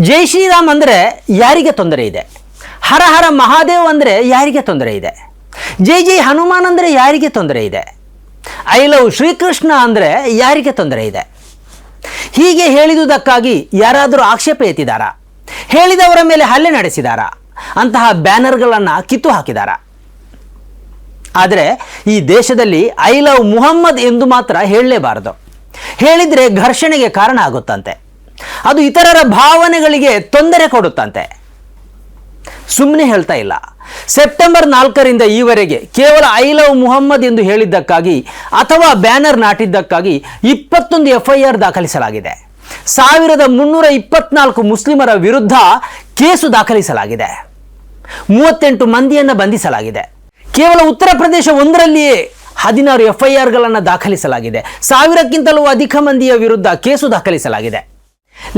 ಜೈ ಶ್ರೀರಾಮ್ ಅಂದರೆ ಯಾರಿಗೆ ತೊಂದರೆ ಇದೆ? ಹರ ಹರ ಮಹಾದೇವ್ ಅಂದರೆ ಯಾರಿಗೆ ತೊಂದರೆ ಇದೆ? ಜೈ ಜೈ ಹನುಮಾನ್ ಅಂದರೆ ಯಾರಿಗೆ ತೊಂದರೆ ಇದೆ? ಐ ಲವ್ ಶ್ರೀಕೃಷ್ಣ ಅಂದರೆ ಯಾರಿಗೆ ತೊಂದರೆ ಇದೆ? ಹೀಗೆ ಹೇಳಿದುದಕ್ಕಾಗಿ ಯಾರಾದರೂ ಆಕ್ಷೇಪ ಎತ್ತಿದಾರಾ? ಹೇಳಿದವರ ಮೇಲೆ ಹಲ್ಲೆ ನಡೆಸಿದಾರಾ? ಅಂತಹ ಬ್ಯಾನರ್ಗಳನ್ನು ಕಿತ್ತು ಹಾಕಿದಾರಾ? ಆದರೆ ಈ ದೇಶದಲ್ಲಿ ಐ ಲವ್ ಮುಹಮ್ಮದ್ ಎಂದು ಮಾತ್ರ ಹೇಳಲೇಬಾರದು. ಹೇಳಿದರೆ ಘರ್ಷಣೆಗೆ ಕಾರಣ ಆಗುತ್ತಂತೆ. ಅದು ಇತರರ ಭಾವನೆಗಳಿಗೆ ತೊಂದರೆ ಕೊಡುತ್ತಂತೆ. ಸುಮ್ಮನೆ ಹೇಳ್ತಾ ಇಲ್ಲ. ಸೆಪ್ಟೆಂಬರ್ 4ರಿಂದ ಈವರೆಗೆ ಕೇವಲ ಐ ಲವ್ ಮುಹಮ್ಮದ್ ಎಂದು ಹೇಳಿದ್ದಕ್ಕಾಗಿ ಅಥವಾ ಬ್ಯಾನರ್ ನಾಟಿದ್ದಕ್ಕಾಗಿ 21 FIR ದಾಖಲಿಸಲಾಗಿದೆ. 1324 ಮುಸ್ಲಿಮರ ವಿರುದ್ಧ ಕೇಸು ದಾಖಲಿಸಲಾಗಿದೆ. 38 ಮಂದಿಯನ್ನು ಬಂಧಿಸಲಾಗಿದೆ. ಕೇವಲ ಉತ್ತರ ಪ್ರದೇಶ ಒಂದರಲ್ಲಿಯೇ 16 FIRಗಳನ್ನು ದಾಖಲಿಸಲಾಗಿದೆ. 1000ಕ್ಕಿಂತಲೂ ಅಧಿಕ ಮಂದಿಯ ವಿರುದ್ಧ ಕೇಸು ದಾಖಲಿಸಲಾಗಿದೆ.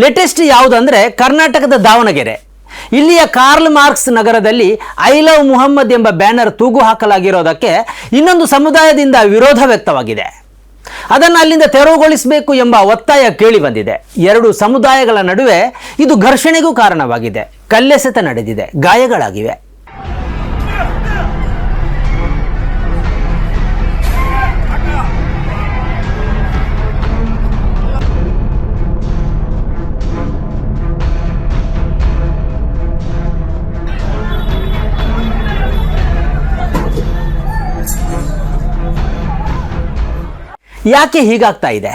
ಲೇಟೆಸ್ಟ್ ಯಾವುದಂದ್ರೆ ಕರ್ನಾಟಕದ ದಾವಣಗೆರೆ. ಇಲ್ಲಿಯ ಕಾರ್ಲ್ ಮಾರ್ಕ್ಸ್ ನಗರದಲ್ಲಿ ಐ ಲವ್ ಮುಹಮ್ಮದ್ ಎಂಬ ಬ್ಯಾನರ್ ತೂಗು ಹಾಕಲಾಗಿರೋದಕ್ಕೆ ಇನ್ನೊಂದು ಸಮುದಾಯದಿಂದ ವಿರೋಧ ವ್ಯಕ್ತವಾಗಿದೆ. ಅದನ್ನು ಅಲ್ಲಿಂದ ತೆರವುಗೊಳಿಸಬೇಕು ಎಂಬ ಒತ್ತಾಯ ಕೇಳಿ ಬಂದಿದೆ. ಎರಡು ಸಮುದಾಯಗಳ ನಡುವೆ ಇದು ಘರ್ಷಣೆಗೂ ಕಾರಣವಾಗಿದೆ. ಕಲ್ಲೆಸೆತ ನಡೆದಿದೆ, ಗಾಯಗಳಾಗಿವೆ. ಯಾಕೆ ಹೀಗಾಗ್ತಾ ಇದೆ?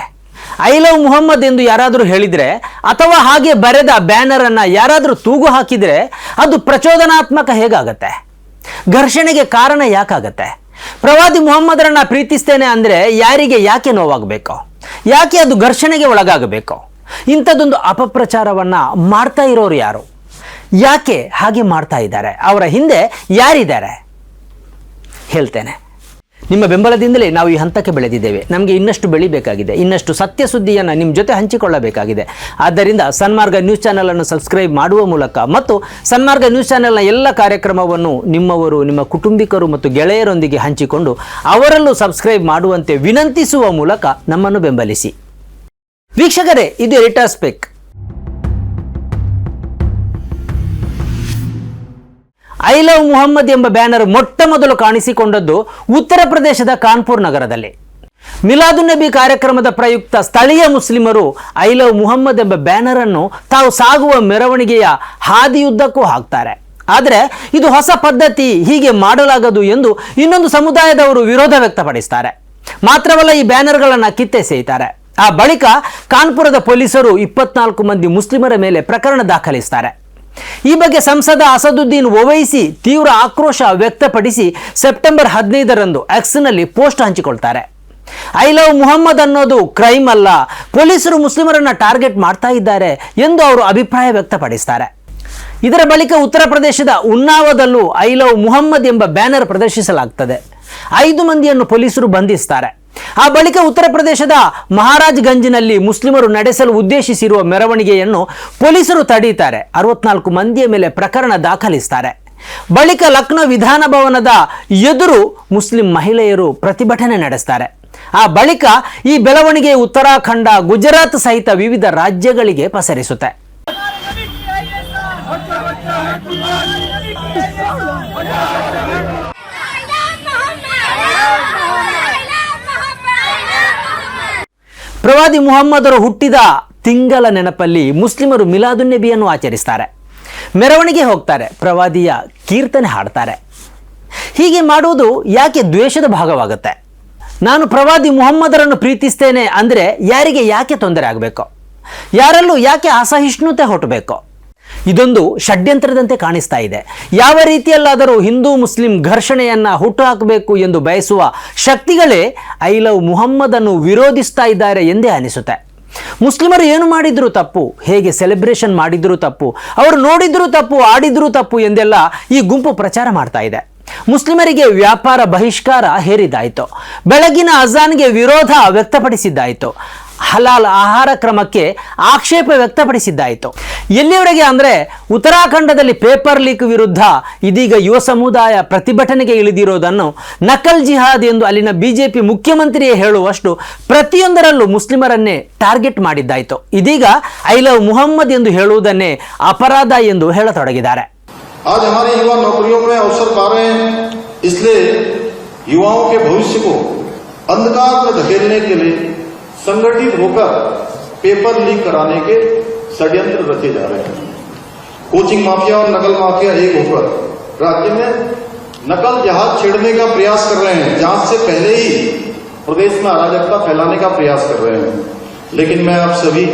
ಐ ಲವ್ ಮುಹಮ್ಮದ್ ಎಂದು ಯಾರಾದರೂ ಹೇಳಿದರೆ ಅಥವಾ ಹಾಗೆ ಬರೆದ ಬ್ಯಾನರನ್ನು ಯಾರಾದರೂ ತೂಗು ಹಾಕಿದರೆ ಅದು ಪ್ರಚೋದನಾತ್ಮಕ ಹೇಗಾಗತ್ತೆ? ಘರ್ಷಣೆಗೆ ಕಾರಣ ಯಾಕಾಗತ್ತೆ? ಪ್ರವಾದಿ ಮುಹಮ್ಮದರನ್ನು ಪ್ರೀತಿಸ್ತೇನೆ ಅಂದರೆ ಯಾರಿಗೆ ಯಾಕೆ ನೋವಾಗಬೇಕು? ಯಾಕೆ ಅದು ಘರ್ಷಣೆಗೆ ಒಳಗಾಗಬೇಕು? ಇಂಥದ್ದೊಂದು ಅಪಪ್ರಚಾರವನ್ನು ಮಾಡ್ತಾ ಇರೋರು ಯಾರು? ಯಾಕೆ ಹಾಗೆ ಮಾಡ್ತಾ ಇದ್ದಾರೆ? ಅವರ ಹಿಂದೆ ಯಾರಿದ್ದಾರೆ? ಹೇಳ್ತೇನೆ. ನಿಮ್ಮ ಬೆಂಬಲದಿಂದಲೇ ನಾವು ಈ ಹಂತಕ್ಕೆ ಬೆಳೆದಿದ್ದೇವೆ. ನಮಗೆ ಇನ್ನಷ್ಟು ಬೆಳಿಬೇಕಾಗಿದೆ. ಇನ್ನಷ್ಟು ಸತ್ಯ ಸುದ್ದಿಯನ್ನು ನಿಮ್ಮ ಜೊತೆ ಹಂಚಿಕೊಳ್ಳಬೇಕಾಗಿದೆ. ಆದ್ದರಿಂದ ಸನ್ಮಾರ್ಗ ನ್ಯೂಸ್ ಚಾನಲನ್ನು ಸಬ್ಸ್ಕ್ರೈಬ್ ಮಾಡುವ ಮೂಲಕ ಮತ್ತು ಸನ್ಮಾರ್ಗ ನ್ಯೂಸ್ ಚಾನೆಲ್ನ ಎಲ್ಲ ಕಾರ್ಯಕ್ರಮವನ್ನು ನಿಮ್ಮವರು, ನಿಮ್ಮ ಕುಟುಂಬಿಕರು ಮತ್ತು ಗೆಳೆಯರೊಂದಿಗೆ ಹಂಚಿಕೊಂಡು ಅವರಲ್ಲೂ ಸಬ್ಸ್ಕ್ರೈಬ್ ಮಾಡುವಂತೆ ವಿನಂತಿಸುವ ಮೂಲಕ ನಮ್ಮನ್ನು ಬೆಂಬಲಿಸಿ. ವೀಕ್ಷಕರೇ, ಇದು editors pick. I love Muhammad ಎಂಬ ಬ್ಯಾನರ್ ಮೊಟ್ಟ ಮೊದಲು ಕಾಣಿಸಿಕೊಂಡದ್ದು ಉತ್ತರ ಪ್ರದೇಶದ ಕಾನ್ಪುರ್ ನಗರದಲ್ಲಿ. ಮಿಲಾದುನ್ನಬಿ ಕಾರ್ಯಕ್ರಮದ ಪ್ರಯುಕ್ತ ಸ್ಥಳೀಯ ಮುಸ್ಲಿಮರು ಐ ಲವ್ ಮುಹಮ್ಮದ್ ಎಂಬ ಬ್ಯಾನರ್ ಅನ್ನು ತಾವು ಸಾಗುವ ಮೆರವಣಿಗೆಯ ಹಾದಿಯುದ್ದಕ್ಕೂ ಹಾಕ್ತಾರೆ. ಆದರೆ ಇದು ಹೊಸ ಪದ್ಧತಿ, ಹೀಗೆ ಮಾಡಲಾಗದು ಎಂದು ಇನ್ನೊಂದು ಸಮುದಾಯದವರು ವಿರೋಧ ವ್ಯಕ್ತಪಡಿಸ್ತಾರೆ. ಮಾತ್ರವಲ್ಲ, ಈ ಬ್ಯಾನರ್ಗಳನ್ನು ಕಿತ್ತೆಸೆಯುತ್ತಾರೆ. ಆ ಬಳಿಕ ಕಾನ್ಪುರದ ಪೊಲೀಸರು 24 ಮಂದಿ ಮುಸ್ಲಿಮರ ಮೇಲೆ ಪ್ರಕರಣ ದಾಖಲಿಸ್ತಾರೆ. ಈ ಬಗ್ಗೆ ಸಂಸದ ಅಸದುದ್ದೀನ್ ಓವೈಸಿ ತೀವ್ರ ಆಕ್ರೋಶ ವ್ಯಕ್ತಪಡಿಸಿ ಸೆಪ್ಟೆಂಬರ್ 15ರಂದು ಎಕ್ಸ್ನಲ್ಲಿ ಪೋಸ್ಟ್ ಹಂಚಿಕೊಳ್ತಾರೆ. ಐ ಲವ್ ಮುಹಮ್ಮದ್ ಅನ್ನೋದು ಕ್ರೈಮ್ ಅಲ್ಲ, ಪೊಲೀಸರು ಮುಸ್ಲಿಮರನ್ನ ಟಾರ್ಗೆಟ್ ಮಾಡ್ತಾ ಇದ್ದಾರೆ ಎಂದು ಅವರು ಅಭಿಪ್ರಾಯ ವ್ಯಕ್ತಪಡಿಸ್ತಾರೆ. ಇದರ ಬಳಿಕ ಉತ್ತರ ಪ್ರದೇಶದ ಉನ್ನಾವದಲ್ಲೂ ಐ ಲವ್ ಮುಹಮ್ಮದ್ ಎಂಬ ಬ್ಯಾನರ್ ಪ್ರದರ್ಶಿಸಲಾಗ್ತದೆ. 5 ಮಂದಿಯನ್ನು ಪೊಲೀಸರು ಬಂಧಿಸ್ತಾರೆ. ಆ ಬಳಿಕ ಉತ್ತರ ಪ್ರದೇಶದ ಮಹಾರಾಜ್ ಗಂಜ್ನಲ್ಲಿ ಮುಸ್ಲಿಮರು ನಡೆಸಲು ಉದ್ದೇಶಿಸಿರುವ ಮೆರವಣಿಗೆಯನ್ನು ಪೊಲೀಸರು ತಡೀತಾರೆ. 64 ಮಂದಿಯ ಮೇಲೆ ಪ್ರಕರಣ ದಾಖಲಿಸ್ತಾರೆ. ಬಳಿಕ ಲಕ್ನೋ ವಿಧಾನಭವನದ ಎದುರು ಮುಸ್ಲಿಂ ಮಹಿಳೆಯರು ಪ್ರತಿಭಟನೆ ನಡೆಸ್ತಾರೆ. ಆ ಬಳಿಕ ಈ ಬೆಳವಣಿಗೆ ಉತ್ತರಾಖಂಡ, ಗುಜರಾತ್ ಸಹಿತ ವಿವಿಧ ರಾಜ್ಯಗಳಿಗೆ ಪಸರಿಸುತ್ತೆ. ಪ್ರವಾದಿ ಮುಹಮ್ಮದರು ಹುಟ್ಟಿದ ತಿಂಗಳ ನೆನಪಲ್ಲಿ ಮುಸ್ಲಿಮರು ಮಿಲಾದುನ್ನಬಿಯನ್ನು ಆಚರಿಸ್ತಾರೆ. ಮೆರವಣಿಗೆ ಹೋಗ್ತಾರೆ, ಪ್ರವಾದಿಯ ಕೀರ್ತನೆ ಹಾಡ್ತಾರೆ. ಹೀಗೆ ಮಾಡುವುದು ಯಾಕೆ ದ್ವೇಷದ ಭಾಗವಾಗುತ್ತೆ? ನಾನು ಪ್ರವಾದಿ ಮುಹಮ್ಮದರನ್ನು ಪ್ರೀತಿಸ್ತೇನೆ ಅಂದರೆ ಯಾರಿಗೆ ಯಾಕೆ ತೊಂದರೆ ಆಗಬೇಕು? ಯಾರಲ್ಲೂ ಯಾಕೆ ಅಸಹಿಷ್ಣುತೆ ಹುಟ್ಟಬೇಕು? ಇದೊಂದು ಷಡ್ಯಂತ್ರದಂತೆ ಕಾಣಿಸ್ತಾ ಇದೆ. ಯಾವ ರೀತಿಯಲ್ಲಾದರೂ ಹಿಂದೂ ಮುಸ್ಲಿಂ ಘರ್ಷಣೆಯನ್ನು ಹುಟ್ಟುಹಾಕಬೇಕು ಎಂದು ಬಯಸುವ ಶಕ್ತಿಗಳೇ ಐ ಲವ್ ಮುಹಮ್ಮದ್ ಅನ್ನು ವಿರೋಧಿಸ್ತಾ ಇದ್ದಾರೆ ಎಂದೇ ಅನಿಸುತ್ತೆ. ಮುಸ್ಲಿಮರು ಏನು ಮಾಡಿದ್ರು ತಪ್ಪು, ಹೇಗೆ ಸೆಲೆಬ್ರೇಷನ್ ಮಾಡಿದ್ರು ತಪ್ಪು, ಅವರು ನೋಡಿದ್ರು ತಪ್ಪು, ಆಡಿದ್ರು ತಪ್ಪು ಎಂದೆಲ್ಲ ಈ ಗುಂಪು ಪ್ರಚಾರ ಮಾಡ್ತಾ ಇದೆ. ಮುಸ್ಲಿಮರಿಗೆ ವ್ಯಾಪಾರ ಬಹಿಷ್ಕಾರ ಹೇರಿದ್ದಾಯಿತು. ಬೆಳಗಿನ ಅಜಾನ್ಗೆ ವಿರೋಧ ವ್ಯಕ್ತಪಡಿಸಿದ್ದಾಯಿತು. ಹಲಾಲ್ ಆಹಾರ ಕ್ರಮಕ್ಕೆ ಆಕ್ಷೇಪ ವ್ಯಕ್ತಪಡಿಸಿದ್ದಾಯಿತು. ಎಲ್ಲಿವರೆಗೆ ಅಂದರೆ ಉತ್ತರಾಖಂಡದಲ್ಲಿ ಪೇಪರ್ ಲೀಕ್ ವಿರುದ್ಧ ಇದೀಗ ಯುವ ಸಮುದಾಯ ಪ್ರತಿಭಟನೆಗೆ ಇಳಿದಿರೋದನ್ನು ನಕಲ್ ಜಿಹಾದ್ ಎಂದು ಅಲ್ಲಿನ ಬಿಜೆಪಿ ಮುಖ್ಯಮಂತ್ರಿಯೇ ಹೇಳುವಷ್ಟು ಪ್ರತಿಯೊಂದರಲ್ಲೂ ಮುಸ್ಲಿಮರನ್ನೇ ಟಾರ್ಗೆಟ್ ಮಾಡಿದ್ದಾಯಿತು. ಇದೀಗ ಐ ಲವ್ ಮುಹಮ್ಮದ್ ಎಂದು ಹೇಳುವುದನ್ನೇ ಅಪರಾಧ ಎಂದು ಹೇಳತೊಡಗಿದ್ದಾರೆ. आज हमारे युवा नौकरियों में अवसर पा रहे हैं, इसलिए युवाओं के भविष्य को अंधकार में धकेलने के लिए संगठित होकर पेपर लीक कराने के षड्यंत्र रचे जा रहे हैं. कोचिंग माफिया और नकल माफिया एक होकर राज्य में नकल जहाज छेड़ने का प्रयास कर रहे हैं. जांच से पहले ही प्रदेश में अराजकता फैलाने का प्रयास कर रहे हैं. लेकिन मैं आप सभी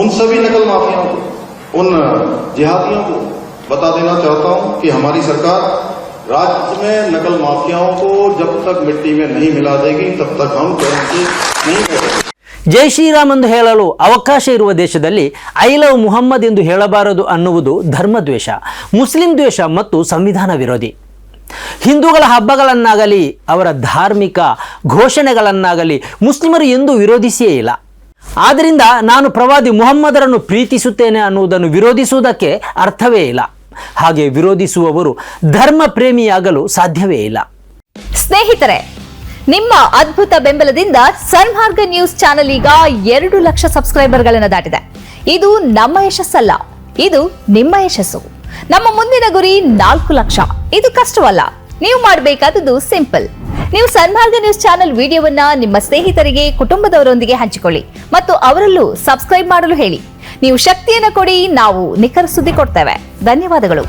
उन सभी नकल माफियाओं को, उन जिहादियों को बता देना चाहता हूं कि हमारी सरकार राज्य में नकल माफियाओं को जब तक मिट्टी में नहीं मिला देगी तब तक हम क्रांति नहीं करेंगे. ಜೈ ಶ್ರೀರಾಮ್ ಎಂದು ಹೇಳಲು ಅವಕಾಶ ಇರುವ ದೇಶದಲ್ಲಿ ಐ ಲವ್ ಮುಹಮ್ಮದ್ ಎಂದು ಹೇಳಬಾರದು ಅನ್ನುವುದು ಧರ್ಮದ್ವೇಷ, ಮುಸ್ಲಿಂ ದ್ವೇಷ ಮತ್ತು ಸಂವಿಧಾನ ವಿರೋಧಿ. ಹಿಂದೂಗಳ ಹಬ್ಬಗಳನ್ನಾಗಲಿ ಅವರ ಧಾರ್ಮಿಕ ಘೋಷಣೆಗಳನ್ನಾಗಲಿ ಮುಸ್ಲಿಮರು ಎಂದೂ ವಿರೋಧಿಸಿಯೇ ಇಲ್ಲ. ಆದ್ದರಿಂದ ನಾನು ಪ್ರವಾದಿ ಮುಹಮ್ಮದರನ್ನು ಪ್ರೀತಿಸುತ್ತೇನೆ ಅನ್ನುವುದನ್ನು ವಿರೋಧಿಸುವುದಕ್ಕೆ ಅರ್ಥವೇ ಇಲ್ಲ. ಹಾಗೆ ವಿರೋಧಿಸುವವರು ಧರ್ಮ ಪ್ರೇಮಿಯಾಗಲು ಸಾಧ್ಯವೇ ಇಲ್ಲ. ಸ್ನೇಹಿತರೆ, ನಿಮ್ಮ ಅದ್ಭುತ ಬೆಂಬಲದಿಂದ ಸನ್ಮಾರ್ಗ ನ್ಯೂಸ್ ಚಾನೆಲ್ ಈಗ 2 ಲಕ್ಷ ಸಬ್ಸ್ಕ್ರೈಬರ್ಗಳನ್ನು ದಾಟಿದೆ. ಇದು ನಮ್ಮ ಯಶಸ್ಸಲ್ಲ, ಇದು ನಿಮ್ಮ ಯಶಸ್ಸು. ನಮ್ಮ ಮುಂದಿನ ಗುರಿ 4 ಲಕ್ಷ. ಇದು ಕಷ್ಟವಲ್ಲ. ನೀವು ಮಾಡಬೇಕಾದದ್ದು ಸಿಂಪಲ್. ನೀವು ಸನ್ಮಾರ್ಗ ನ್ಯೂಸ್ ಚಾನೆಲ್ ವಿಡಿಯೋವನ್ನ ನಿಮ್ಮ ಸ್ನೇಹಿತರಿಗೆ, ಕುಟುಂಬದವರೊಂದಿಗೆ ಹಂಚಿಕೊಳ್ಳಿ ಮತ್ತು ಅವರಲ್ಲೂ ಸಬ್ಸ್ಕ್ರೈಬ್ ಮಾಡಲು ಹೇಳಿ. ನೀವು ಶಕ್ತಿಯನ್ನು ಕೊಡಿ, ನಾವು ನಿಖರ ಸುದ್ದಿ ಕೊಡ್ತೇವೆ. ಧನ್ಯವಾದಗಳು.